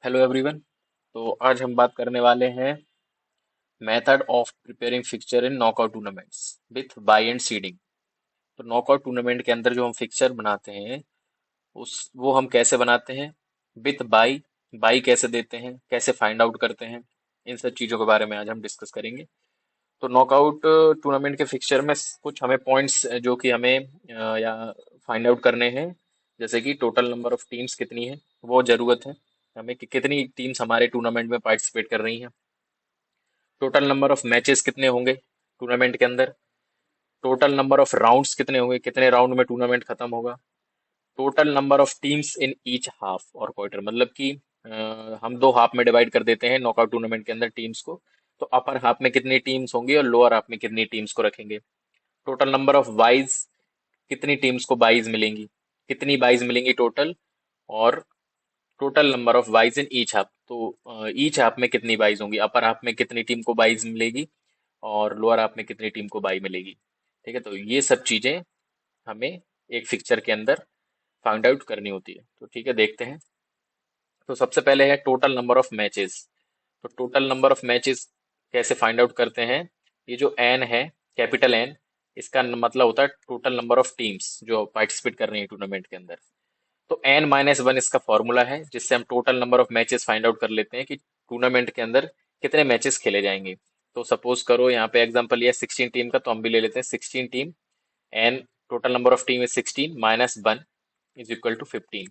Hello everyone. तो आज हम बात करने वाले हैं method of preparing fixture in knockout tournaments with bye and seeding. तो नॉकआउट टूर्नामेंट के अंदर जो हम फिक्चर बनाते हैं उस वो हम कैसे बनाते हैं, विथ बाई, बाई कैसे देते हैं, कैसे फाइंड आउट करते हैं, इन सब चीज़ों के बारे में आज हम डिस्कस करेंगे। तो नॉकआउट टूर्नामेंट के फिक्चर में कुछ हमें पॉइंट्स जो कि हमें या फाइंड आउट करने हैं, जैसे कि टोटल नंबर ऑफ टीम्स कितनी है, वो जरूरत है हमें कि कितनी टीम्स हमारे टूर्नामेंट में पार्टिसिपेट कर रही हैं। टोटल नंबर ऑफ मैचेस कितने होंगे टूर्नामेंट के अंदर। टोटल नंबर ऑफ राउंड्स कितने होंगे, कितने राउंड में टूर्नामेंट खत्म होगा। Total number of teams in each half और क्वार्टर, मतलब कि हम दो हाफ में डिवाइड कर देते हैं नॉकआउट टूर्नामेंट के अंदर टीम्स को। तो अपर हाफ में कितनी टीम्स होंगी और लोअर हाफ में कितनी टीम्स को रखेंगे। टोटल नंबर ऑफ बाइज, कितनी टीम्स को बाइज मिलेंगी, कितनी बाइज मिलेंगी टोटल। और total number of byes in each half, तो ईच हाफ में कितनी बाइज होंगी, अपर हाफ में कितनी टीम को बाइज मिलेगी और लोअर हाफ में कितनी टीम को बाई मिलेगी। ठीक है, तो ये सब चीजें हमें एक फिक्चर के अंदर फाइंड आउट करनी होती है। तो ठीक है, देखते हैं। तो सबसे पहले है टोटल नंबर ऑफ मैचेस। तो टोटल नंबर ऑफ मैचेस कैसे फाइंड आउट करते हैं। ये जो एन है, कैपिटल एन, इसका मतलब होता है टोटल नंबर ऑफ टीम्स जो पार्टिसिपेट कर रही है टूर्नामेंट के अंदर। तो एन माइनस वन इसका फॉर्मूला है, जिससे हम total number of matches find out कर लेते हैं कि टूर्नामेंट के अंदर कितने मैचेस खेले जाएंगे। तो सपोज करो यहाँ पे एग्जांपल लिया 16 टीम का, तो हम भी ले लेते हैं 16 team. N total number of team is 16 minus one is equal to 15।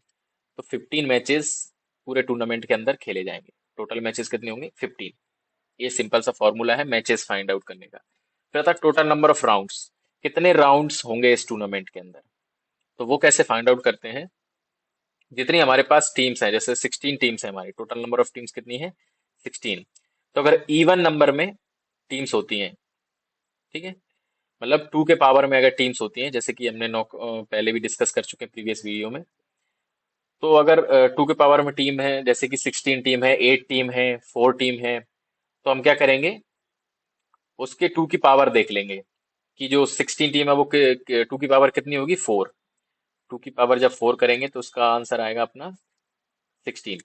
तो 15 मैचेस पूरे टूर्नामेंट के अंदर खेले जाएंगे। टोटल मैचेस कितने होंगे, 15। ये सिंपल सा फॉर्मूला है मैचेस फाइंड आउट करने का। फिर आता टोटल नंबर ऑफ राउंड्स, कितने राउंड्स होंगे इस टूर्नामेंट के अंदर। तो वो कैसे फाइंड आउट करते हैं। जितनी हमारे पास टीम्स हैं, जैसे 16 टीम्स है हमारी, टोटल नंबर ऑफ टीम्स कितनी है, 16। तो अगर इवन नंबर में टीम्स होती हैं, ठीक है, मतलब 2 के पावर में अगर टीम्स होती हैं, जैसे कि हमने पहले भी डिस्कस कर चुके हैं प्रीवियस वीडियो में। तो अगर 2 के पावर में टीम है, जैसे कि 16 टीम है, 8 टीम है, 4 टीम है, तो हम क्या करेंगे, उसके 2 की पावर देख लेंगे कि जो 16 टीम है वो 2 की पावर कितनी होगी, 4। 2 की पावर जब 4 करेंगे तो उसका आंसर आएगा अपना 16।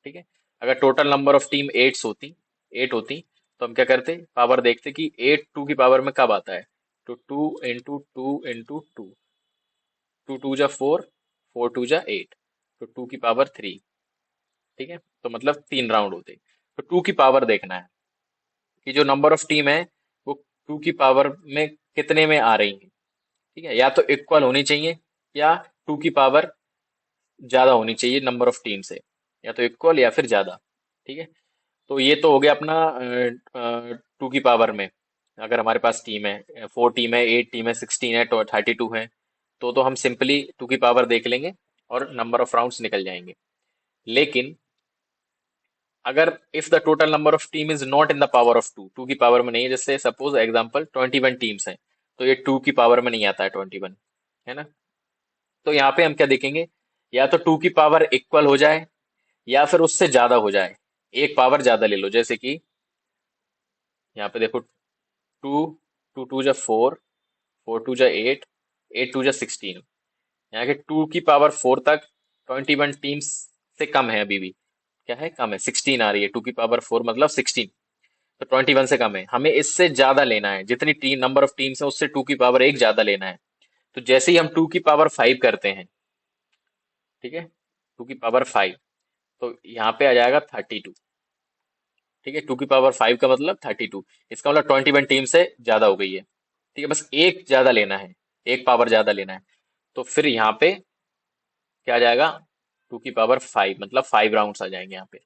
ठीक है। अगर total number of team eight होती, तो हम क्या करते, पावर देखते कि 8 2 की पावर में कब आता है। तो 2 इंटू 2 इंटू 2, 2 2 जा 4, 4 2 जा 8, तो 2 की पावर 3। ठीक है, तो मतलब 3 राउंड होते। तो 2 की पावर देखना है कि जो नंबर ऑफ टीम है वो 2 की पावर में कितने में आ रही है। ठीक है, या तो इक्वल होनी चाहिए या 2 की पावर ज्यादा होनी चाहिए नंबर ऑफ टीम से, या तो इक्वल या फिर ज्यादा। ठीक है, तो ये तो हो गया अपना 2 की पावर में। अगर हमारे पास टीम है, 4 टीम है, 8 टीम है, 16 है, तो 32 है। तो हम सिंपली 2 की पावर देख लेंगे और नंबर ऑफ राउंड्स निकल जाएंगे। लेकिन अगर if the total number of team is not in the power of 2, 2 की पावर में नहीं है, जैसे सपोज एग्जांपल 21 टीम्स हैं, तो ये 2 की पावर में नहीं आता है 21, है ना। तो यहाँ पे हम क्या देखेंगे, या तो 2 की पावर इक्वल हो जाए या फिर उससे ज्यादा हो जाए। एक पावर ज्यादा ले लो, जैसे कि यहाँ पे देखो, 2, 2 2 जा 4, 4 2 जा 8, 8 2 जा 16। यहाँ के 2 की पावर 4 तक 21 टीम्स से कम है अभी भी। क्या है, कम है, 16 आ रही है। 2 की पावर 4 मतलब 16, तो 21 से कम है। हमें इससे ज्यादा लेना है, जितनी टीम नंबर ऑफ टीम्स है उससे 2 की पावर 1 ज्यादा लेना है। तो जैसे ही हम 2 की पावर 5 करते हैं, ठीक है, 2 की पावर 5, तो यहाँ पे आ जाएगा 32। ठीक है, 2 की पावर 5 का मतलब 32, इसका मतलब 21 टीम से ज्यादा हो गई है। ठीक है, बस एक ज्यादा लेना है, एक पावर ज्यादा लेना है। तो फिर यहाँ पे क्या आ जाएगा, 2 की पावर 5 मतलब 5 राउंड्स आ जाएंगे यहाँ पे।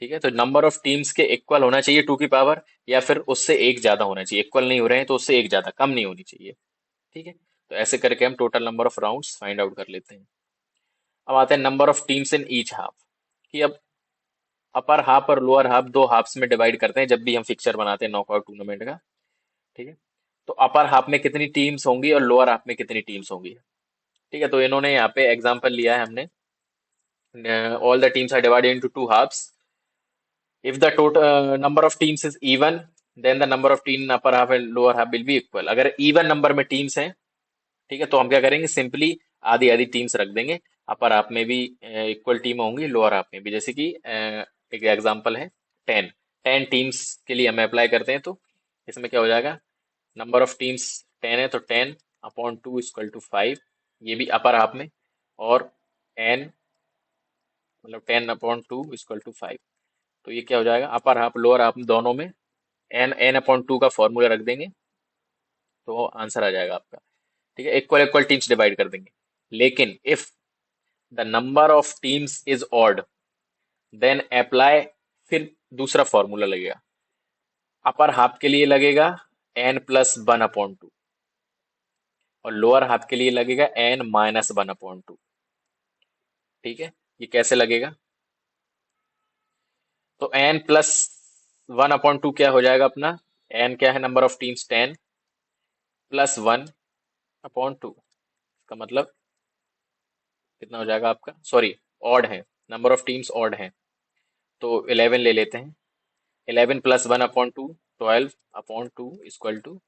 ठीक है, तो नंबर ऑफ टीम्स के इक्वल होना चाहिए 2 की पावर, या फिर उससे एक ज्यादा होना चाहिए। इक्वल नहीं हो रहे हैं तो उससे एक ज्यादा, कम नहीं होनी चाहिए। ठीक है, तो ऐसे करके हम total number of rounds find out कर लेते हैं। अब आते हैं number of teams in each half, कि अब अपर हाफ और लोअर हाफ दो हाफ्स में डिवाइड करते हैं जब भी हम फिक्चर बनाते हैं नॉकआउट टूर्नामेंट का। ठीक है, तो अपर हाफ में कितनी टीम्स होंगी और लोअर हाफ में कितनी टीम्स होंगी। ठीक है, तो इन्होंने यहाँ पे एग्जांपल लिया है हमने, all the teams are divided into two halves. If the total number of teams is even, then the number of team in upper half and lower half will be equal. अगर even number में teams हैं, ठीक है, तो हम क्या करेंगे, simply आधी आधी टीम्स रख देंगे। अपर हाफ में भी इक्वल टीम होंगी, लोअर हाफ में भी। जैसे कि एक एग्जांपल है 10, 10 टीम्स के लिए हम अप्लाई करते हैं, तो इसमें क्या हो जाएगा, नंबर ऑफ टीम्स 10 है तो 10/2 इक्वल टू 5, ये भी अपर हाफ में। और n मतलब 10/2 इक्वल टू 5, तो ये क्या हो जाएगा, अपर हाफ लोअर हाफ दोनों में n/2 का फॉर्मूला रख देंगे तो आंसर आ जाएगा आपका। ठीक है, इक्वल इक्वल टीम्स डिवाइड कर देंगे। लेकिन if the number of teams is odd, then apply, फिर दूसरा फॉर्मूला लगेगा। अपर हाफ के लिए लगेगा n+1/2 और लोअर हाफ के लिए लगेगा n-1/2। ठीक है, ये कैसे लगेगा, तो n+1/2 क्या हो जाएगा अपना, n क्या है, नंबर ऑफ टीम्स 10 +1/2, इसका मतलब कितना हो जाएगा आपका, सॉरी ऑड है, नंबर ऑफ टीम्स ऑड है, तो 11 ले लेते हैं। 11+1/2 12/2 इक्वल टू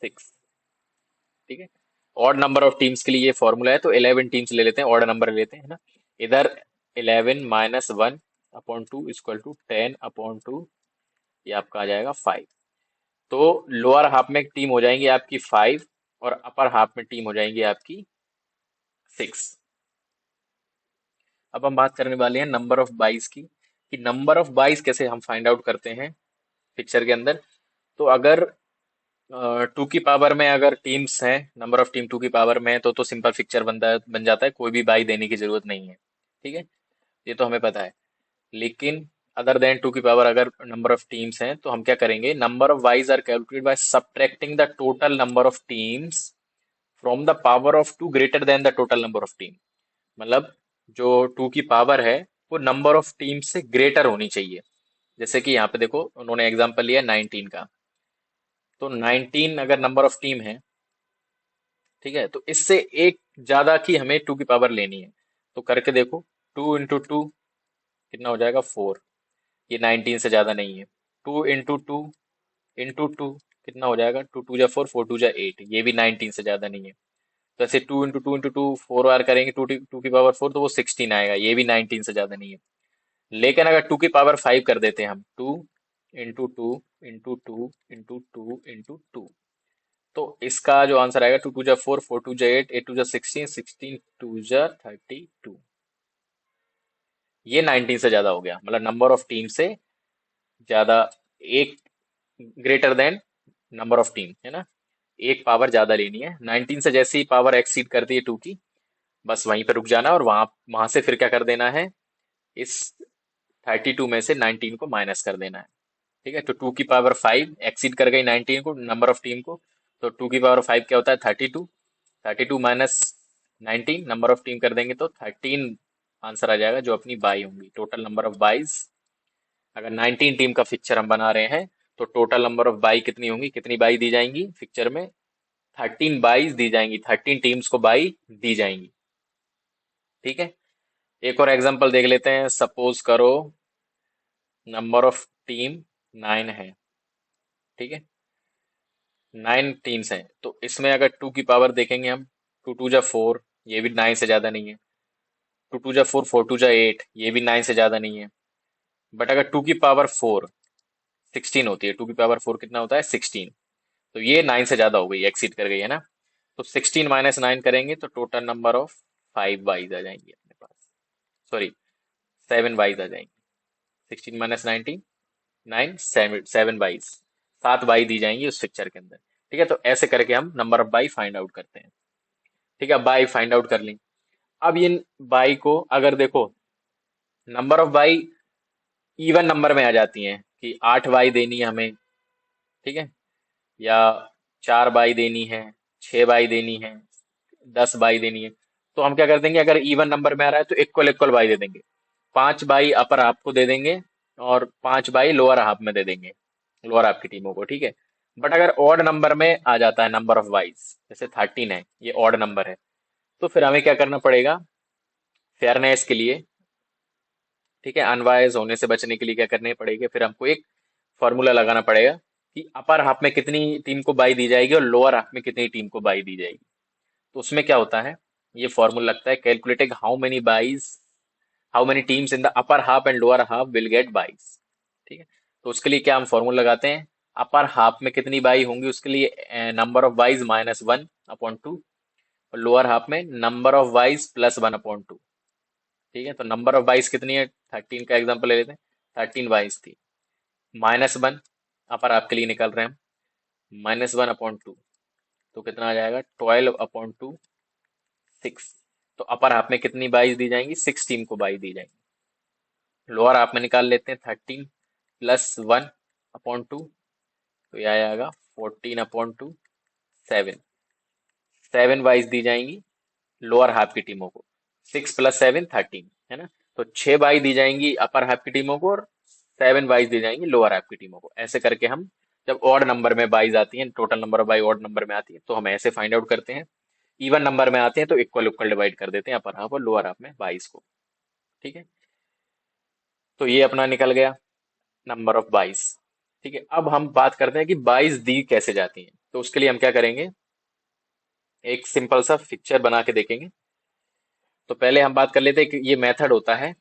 6। ठीक है, ऑड नंबर ऑफ टीम्स के लिए ये फॉर्मूला है, तो 11 टीम्स ले लेते हैं, ऑड नंबर ले लेते हैं, है ना। इधर 11-1/2 इक्वल टू 10/2, ये आपका आ जाएगा 5। तो लोअर हाफ में टीम हो जाएंगी आपकी 5 और अपर हाफ में टीम हो जाएंगी आपकी 6। अब हम बात करने वाले हैं नंबर ऑफ बाइस की, कि नंबर ऑफ बाइस कैसे हम फाइंड आउट करते हैं पिक्चर के अंदर। तो अगर 2 की पावर में अगर टीम्स हैं, नंबर ऑफ टीम 2 की पावर में है, तो सिंपल पिक्चर बन जाता है, कोई भी बाई देने की जरूरत नहीं है। ठीक है, ये तो हमें पता है। लेकिन अदर देन 2 की पावर अगर नंबर ऑफ टीम्स हैं, तो हम क्या करेंगे, number of byes are calculated by subtracting the total number of teams from the power of 2 greater than the total number of team. मतलब जो 2 की पावर है वो नंबर ऑफ टीम से ग्रेटर होनी चाहिए। जैसे कि यहाँ पे देखो उन्होंने एग्जांपल लिया 19 का, तो 19 अगर नंबर ऑफ टीम है, ठीक है, तो इससे एक ज्यादा की हमें 2 की पावर लेनी है। तो करके देखो, 2 × 2 कितना हो जाएगा, 4, ये 19 से ज्यादा नहीं है। 2 × 2 × 2 कितना हो जाएगा, 2 × 2 = 4, 4 × 2 = 8, ये भी 19 से ज्यादा नहीं है। तो ऐसे 2 × 2 × 2 4 बार करेंगे, टू की पावर 4, तो वो 16 आएगा, ये भी 19 से ज्यादा नहीं है। लेकिन अगर 2 की पावर 5 कर देते हैं हम, 2 × 2 × 2 × 2 × 2 तो इसका जो आंसर आएगा, 2 × 2 = 4, 4 × 2 = 8, 8 × 2 = 16, 16 × 2 = 32। ये 19 से ज्यादा हो गया, मतलब नंबर ऑफ टीम से ज्यादा, एक greater than number of team, है ना, एक पावर ज्यादा लेनी है। 19 से जैसे ही पावर एक्सीड करती है 2 की, बस वहीं पे रुक जाना और वहां वहां से फिर क्या कर देना है, इस 32 में से 19 को माइनस कर देना है। ठीक है, तो 2 की पावर 5 एक्सीड कर गई 19 को, नंबर ऑफ टीम को, तो 2 की पावर 5 क्या होता है, 32, 32 माइनस 19 नंबर ऑफ टीम कर देंगे तो 13 आंसर आ जाएगा, जो अपनी बाई होंगी, टोटल नंबर ऑफ बाईज। अगर 19 टीम का पिक्चर हम बना रहे हैं, तो टोटल नंबर ऑफ बाई कितनी होंगी, कितनी बाई दी जाएंगी पिक्चर में, 13 बाईज दी जाएंगी, 13 टीम्स को बाई दी जाएंगी। ठीक है, एक और एग्जांपल देख लेते हैं। सपोज करो नंबर ऑफ टीम 9 है, ठीक है, 9 टीम्स हैं, तो इसमें अगर 2 की पावर देखेंगे हम, 2 × 2 = 4, ये भी 9 से ज्यादा नहीं है। 2 × 2 = 4, 4 × 2 = 8, ये भी 9 से ज्यादा नहीं है। बट अगर 2 की पावर 4 16 होती है, 2 की पावर 4 कितना होता है, 16, तो ये 9 से ज्यादा हो गई, एक्सीड कर गई, है ना। तो 16 - 9 करेंगे तो टोटल नंबर ऑफ 5 बाईज आ जाएंगी अपने पास, सॉरी 7 बाईज आ जाएंगी। 16 - 19 9, 7 बाईज, 7 बाई दी जाएंगी उस पिक्चर के अंदर। ठीक है, तो ऐसे करके हम number of by find out करते हैं। ठीक है, बाई फाइंड आउट कर ली। अब ये बाई को अगर देखो, number of by E one number में आ जाती हैं, कि 8 बाई देनी है हमें, ठीक है, या 4 बाई देनी है, 6 बाई देनी है, 10 बाई देनी है। तो हम क्या कर देंगे, अगर इवन नंबर में आ रहा है तो इक्वल इक्वल बाई दे देंगे। 5 बाई अपर हाफ को दे देंगे और 5 बाई लोअर हाफ में दे देंगे, लोअर हाफ की टीमों को। ठीक है, बट अगर ऑड नंबर में आ जाता है नंबर ऑफ बाईस, जैसे 13 है, ये ऑड नंबर है, तो फिर हमें क्या करना पड़ेगा, फेयरनेस के लिए, ठीक है, अनवाइज होने से बचने के लिए क्या करने पड़ेगा, फिर हमको एक फॉर्मूला लगाना पड़ेगा कि अपर हाफ में कितनी टीम को बाई दी जाएगी और लोअर हाफ में कितनी टीम को बाई दी जाएगी। तो उसमें क्या होता है, ये फॉर्मूला लगता है, calculating how many teams in the upper half and lower half will get byes. ठीक है, तो उसके लिए क्या हम फॉर्मूला लगाते हैं, अपर हाफ में कितनी बाई होंगी उसके लिए नंबर ऑफ बाइज -1/2, और लोअर हाफ में नंबर ऑफ बाइज +1/2। ठीक है, तो नंबर ऑफ बाइज कितनी है, 13 का एग्जांपल ले लेते हैं, 13 बाइज थी, -1 अपर हाफ के लिए निकल रहे हैं हम, -1/2, तो कितना आ जाएगा, 12/2, 6। तो अपर हाफ में कितनी बाइज दी जाएंगी, 6 टीम को बाइज दी जाएंगी। लोअर हाफ में निकाल लेते हैं, 13 +1/2, तो यह आ जाएगा 14/2, 7। 7 बाइज दी जाएंगी लोअर हाफ की टीमों को, 6 + 7 13, है ना। तो 6 बाई दी जाएंगी अपर हाफ की टीमों को, और 7 बाइज दी जाएंगी लोअर हाफ की टीमों को। ऐसे करके हम, जब ऑड नंबर में बाइज आती हैं, total number of by odd number में आती है, तो हम ऐसे फाइंड आउट करते हैं। इवन नंबर में आते हैं तो इक्वल इक्वल डिवाइड कर देते हैं अपर हाफ और लोअर हाफ में बाइज को। ठीक है, तो ये अपना निकल गया नंबर ऑफ बाइज। ठीक है, अब हम बात करते हैं कि बाइज दी कैसे जाती हैं। तो उसके लिए हम क्या करेंगे, एक सिंपल सा पिक्चर बना के देखेंगे। तो पहले हम बात कर लेते हैं कि ये मेथड होता है,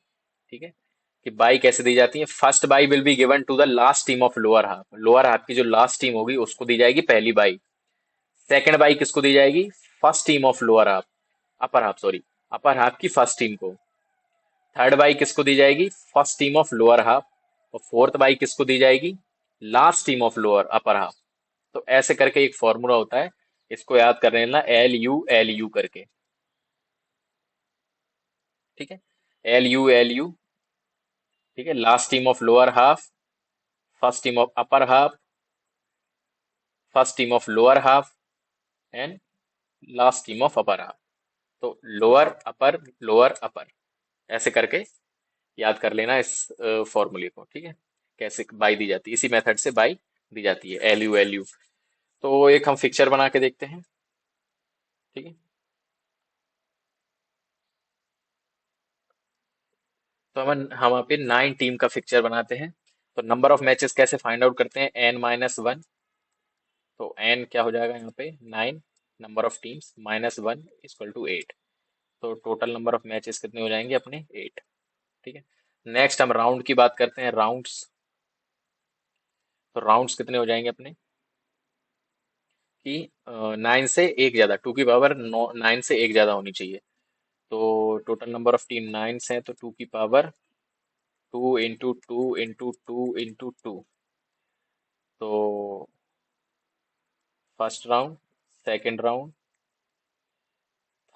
ठीक है, कि बाई कैसे दी जाती है। First bye will be given to the last team of lower half, lower half की जो लास्ट टीम होगी उसको दी जाएगी पहली बाई। सेकंड बाई किसको दी जाएगी, first team of lower half, upper half sorry, upper half की फर्स्ट टीम को। थर्ड बाई किसको दी जाएगी, first team of lower half. और फोर्थ बाई किसको दी जाएगी, last team of lower upper half. तो ऐसे करके एक फॉर्मूला होता है, इसको याद कर लेना, LU करके। ठीक है, LU, ठीक है, last team of lower half, first team of upper half, first team of lower half, and last team of upper half. तो लोअर अपर, ऐसे करके याद कर लेना इस फॉर्मूले को। ठीक है, कैसे बाई दी जाती है, इसी मेथड से बाई दी जाती है, LU। तो एक हम फिक्चर बना के देखते हैं। ठीक है, तो हम यहाँ पे 9 टीम का फिक्चर बनाते हैं। तो नंबर ऑफ मैचेस कैसे फाइंड आउट करते हैं, N-1। तो N क्या हो जाएगा यहाँ पे, 9, नंबर ऑफ टीम्स -1 = 8। तो टोटल नंबर ऑफ मैचेस कितने हो जाएंगे अपने, 8। ठीक है, नेक्स्ट हम राउंड की बात करते हैं, राउंड्स। तो राउंड्स कितने हो जाएंगे अपने, कि 9 से एक ज्यादा, 2 की पावर 9 से एक ज्यादा होनी चाहिए। तो टोटल नंबर ऑफ टीम 9 है, तो 2 की पावर 2 × 2 × 2 × 2। तो first round, second round,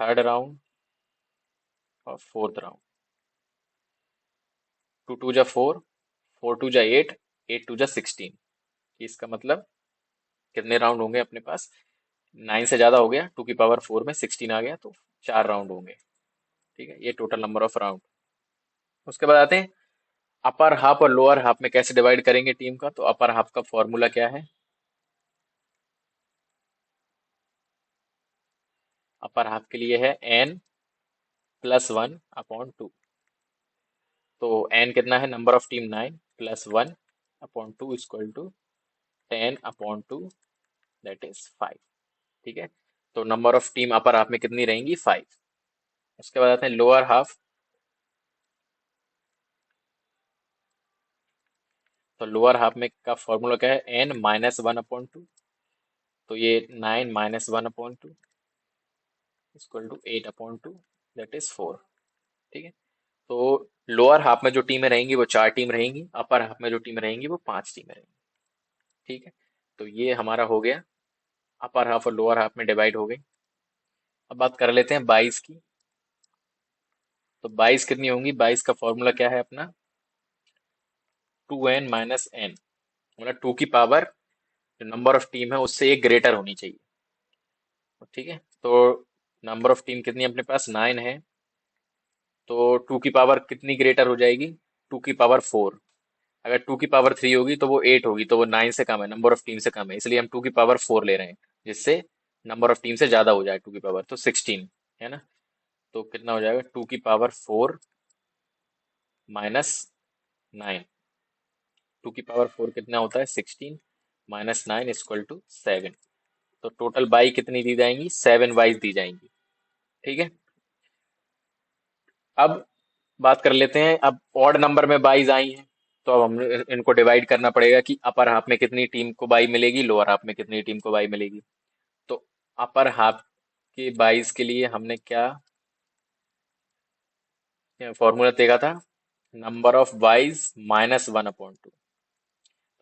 third round, और फोर्थ राउंड। 2 × 2 = 4, 4 × 2 = 8, 8 × 2 = 16। इसका मतलब कितने राउंड होंगे अपने पास, 9 से ज्यादा हो गया, 2 की पावर 4 में 16 आ गया, तो 4 राउंड होंगे। ठीक है, ये टोटल नंबर ऑफ राउंड। उसके बाद आते हैं अपर हाफ और लोअर हाफ में कैसे डिवाइड करेंगे टीम का। तो अपर हाफ का फॉर्मूला क्या है, अपर हाफ के लिए है N +1/2। तो N कितना है, number of team 9, +1/2 = 10/2, that is 5। ठीक है, तो number of team upper half में कितनी रहेंगी, 5। उसके बाद आते हैं लोअर हाफ। तो लोअर हाफ में का फॉर्मूला क्या है, N-1/2। तो ये 9 - 1/2 = 8/2, दैट इज 4। ठीक है, तो लोअर हाफ में जो टीमें रहेंगी वो 4 टीम रहेंगी, अपर हाफ में जो टीम रहेंगी वो 5 टीमें रहेंगी। ठीक है, तो ये हमारा हो गया, अपर हाफ और लोअर हाफ में डिवाइड हो गई। अब बात कर लेते हैं 22 की। तो 22 कितनी होंगी, 22 का फॉर्मूला क्या है अपना, 2n - n, मतलब 2 की पावर जो नंबर ऑफ टीम है उससे एक ग्रेटर होनी चाहिए। ठीक है, तो नंबर ऑफ टीम कितनी है अपने पास, 9 है। तो 2 की पावर कितनी ग्रेटर हो जाएगी, 2 की पावर 4। अगर 2 की पावर 3 होगी तो वो 8 होगी, तो वो 9 से कम है, नंबर ऑफ टीम से कम है, इसलिए हम 2 की पावर 4 ले रहे हैं, जिससे नंबर ऑफ टीम से ज्यादा हो जाए 2 की पावर, तो 16, है ना। तो कितना हो जाएगा, 2 की पावर 4 -9। 2 की पावर 4 कितना होता है, 16, -9 = 7। तो टोटल बाई कितनी दी जाएंगी, 7 बाइज दी जाएंगी। ठीक है, अब बात कर लेते हैं, अब ऑड नंबर में बाईज आई हैं, तो अब हम इनको डिवाइड करना पड़ेगा कि अपर हाफ में कितनी टीम को बाई मिलेगी, लोअर हाफ में कितनी टीम को बाई मिलेगी। तो अपर हाफ के बाईस के लिए हमने क्या फॉर्मूला देखा था, number of byes minus one upon two.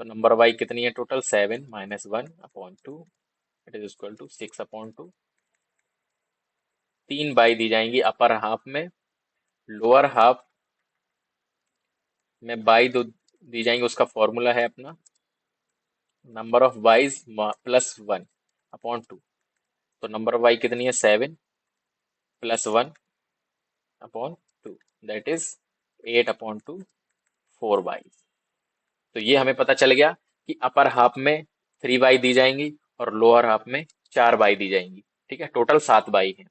तो नंबर बाई कितनी है total, 7 minus one upon two, it is equal to 6 upon two. तीन बाई दी जाएंगी अपर हाफ में, लोअर हाफ में बाई दो दी जाएंगी, उसका फॉर्मूला है अपना number of byes plus one upon two. तो नंबर ऑफ बाई कितनी है, 7 plus one upon two, that is 8 upon to, 4 by. तो ये हमें पता चल गया कि अपर हाफ में 3 बाई दी जाएंगी और लोअर हाफ में 4 बाई दी जाएंगी। ठीक है, टोटल 7 बाई है।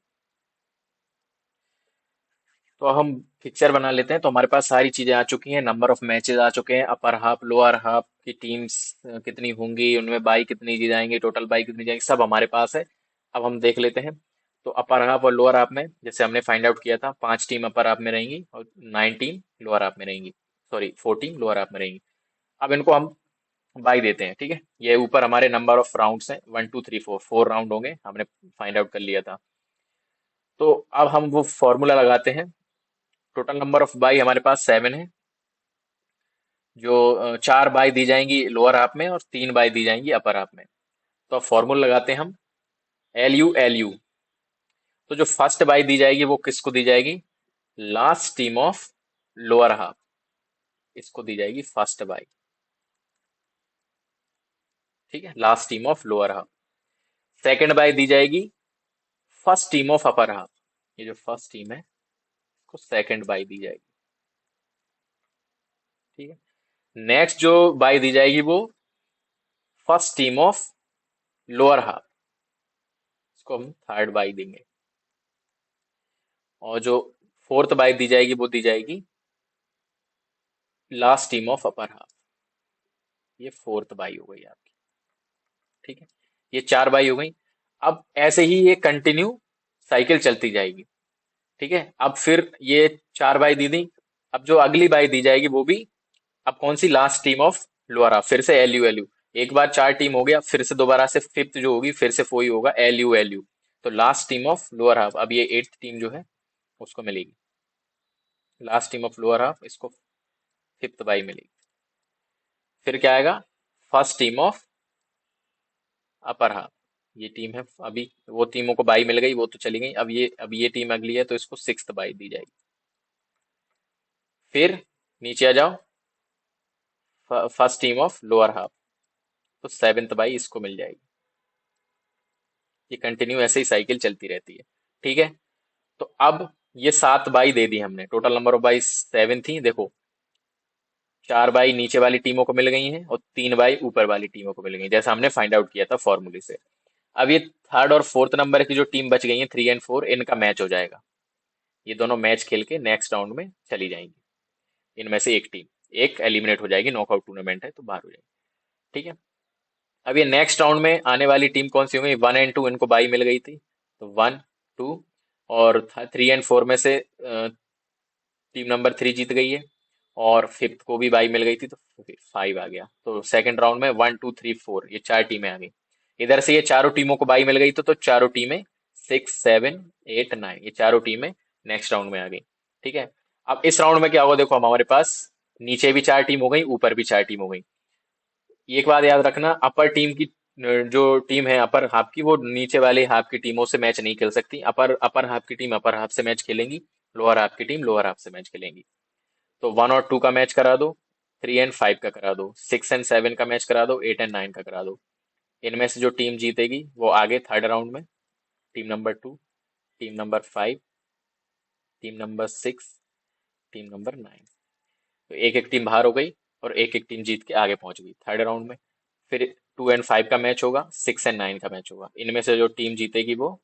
तो हम पिक्चर बना लेते हैं। तो हमारे पास सारी चीजें आ चुकी हैं, नंबर ऑफ मैचेस आ चुके हैं, अपर हाफ लोअर हाफ की टीम्स कितनी होंगी, उनमें बाई कितनी दी जाएंगी, टोटल बाई कितनी जाएंगी, सब हमारे पास है। अब हम देख लेते हैं। तो अपर हाफ और लोअर हाफ में जैसे हमने फाइंड आउट किया था, 5 टीम अपर हाफ में रहेंगी और 9 टीम लोअर हाफ में रहेंगी, सॉरी 4 टीम लोअर हाफ में रहेंगी। अब इनको हम बाई देते हैं। ठीक है, ये ऊपर हमारे नंबर ऑफ राउंड्स हैं, 1 2 3 4, 4 राउंड होंगे, हमने फाइंड आउट कर लिया था। तो अब हम वो फॉर्मूला लगाते हैं। टोटल नंबर ऑफ बाई हमारे पास 7 है, जो 4 बाई दी जाएंगी लोअर हाफ में और 3 बाई दी जाएंगी अपर हाफ में। तो अब फॉर्मूला लगाते हैं हम, LU। तो जो फर्स्ट बाई दी जाएगी वो किसको दी जाएगी, last team of lower half, इसको दी जाएगी फर्स्ट बाई। ठीक है, last team of lower half. Second bye दी जाएगी first team of upper half, ये जो फर्स्ट टीम है इसको सेकंड बाई दी जाएगी। ठीक है, नेक्स्ट जो बाई दी जाएगी वो first team of lower half, इसको हम थर्ड बाई देंगे। और जो फोर्थ बाई दी जाएगी वो दी जाएगी last team of upper half, ये फोर्थ बाई हो गई आपकी। ठीक है, ये 4 बाई हो गई। अब ऐसे ही ये कंटिन्यू साइकिल चलती जाएगी। ठीक है, अब फिर ये 4 बाई दी दी, अब जो अगली बाई दी जाएगी वो भी, अब कौन सी, last team of lower half, फिर से LU। एक बार 4 टीम हो गया, फिर से दोबारा से फिफ्थ जो होगी फिर से वही होगा, LU। तो last team of lower half, अब ये एट्थ टीम जो है उसको मिलेगी, last team of lower half इसको फिफ्थ बाई मिलेगी। फिर क्या आएगा, first team of upper half, ये टीम है, अभी वो टीमों को बाई मिल गई, वो तो चली गई, अब ये टीम अगली है तो इसको सिक्स्थ बाई दी जाएगी। फिर नीचे आ जाओ, first team of lower half, तो सेवेंथ बाई इसको मिल जाएगी। ये कंटिन्यू ऐसे ही साइकिल चलती रहती है। ठीक है, तो अब ये 7 बाई दे दी हमने, टोटल नंबर ऑफ बाई 7 थी, देखो 4 बाई नीचे वाली टीमों को मिल गई हैं और 3 बाई ऊपर वाली टीमों को मिल गई, जैसा हमने फाइंड आउट किया था फॉर्मूले से। अब ये थर्ड और फोर्थ नंबर की जो टीम बच गई है, 3 और 4, इनका मैच हो जाएगा। ये दोनों मैच खेल के नेक्स्ट राउंड में चली जाएंगी। इनमें से एक टीम, एक एलिमिनेट हो जाएगी, नॉकआउट टूर्नामेंट है तो बाहर हो जाएगी। ठीक है, अब ये नेक्स्ट राउंड में आने वाली टीम कौन सी होंगी, 1 और 2 इनको बाई मिल गई थी, तो 1 2, और 3 और 4 में से टीम नंबर 3 जीत गई है, और फिफ्थ को भी बाई मिल गई थी तो 5 आ गया। तो सेकंड राउंड में 1 2 3 4 ये 4 टीमें आ गई। इधर से ये चारों टीमों को बाई मिल गई तो चारों टीमें 6 7 8 9, ये चारों टीमें नेक्स्ट राउंड में आ गई। ठीक है, अब इस राउंड में क्या होगा, देखो हम हमारे पास नीचे भी 4 टीम हो गई, ऊपर भी 4 टीम हो गई। एक बात याद रखना, अपर टीम की जो टीम है अपर हाफ की, वो नीचे वाले हाफ की टीमों से मैच नहीं खेल सकती। अपर अपर हाफ की टीम अपर हाफ से मैच खेलेंगी, लोअर हाफ की टीम लोअर हाफ से मैच खेलेंगी। तो 1 और 2 का मैच करा दो, 3 एंड 5 का करा दो, 6 एंड 7 का मैच करा दो, 8 एंड 9 का करा दो। इनमें से जो टीम जीतेगी वो आगे थर्ड राउंड में, team number 2, team number 5, team number 6, team number 9। तो एक एक टीम बाहर हो गई और एक एक टीम जीत के आगे पहुंच गई थर्ड राउंड में। फिर 2 एंड 5 का मैच होगा, 6 एंड 9 का मैच होगा, इनमें से जो टीम जीतेगी वो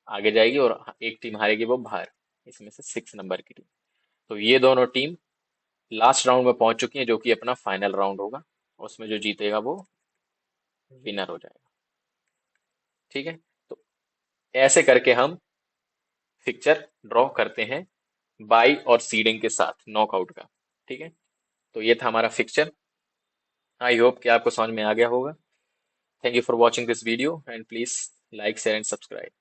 आगे जाएगी और एक टीम हारेगी वो बाहर, इसमें से 6 नंबर की टीम। तो ये दोनों टीम लास्ट राउंड में पहुंच चुकी हैं, जो कि अपना फाइनल राउंड होगा, उसमें जो जीतेगा वो विनर हो जाएगा। ठीक है, तो ऐसे करके हम फिक्चर ड्रॉ करते हैं बाई और सीडिंग के साथ नॉकआउट का। ठीक है, तो ये था हमारा फिक्चर। आई होप कि आपको समझ में आ गया होगा। Thank you for watching this video and please like share and subscribe.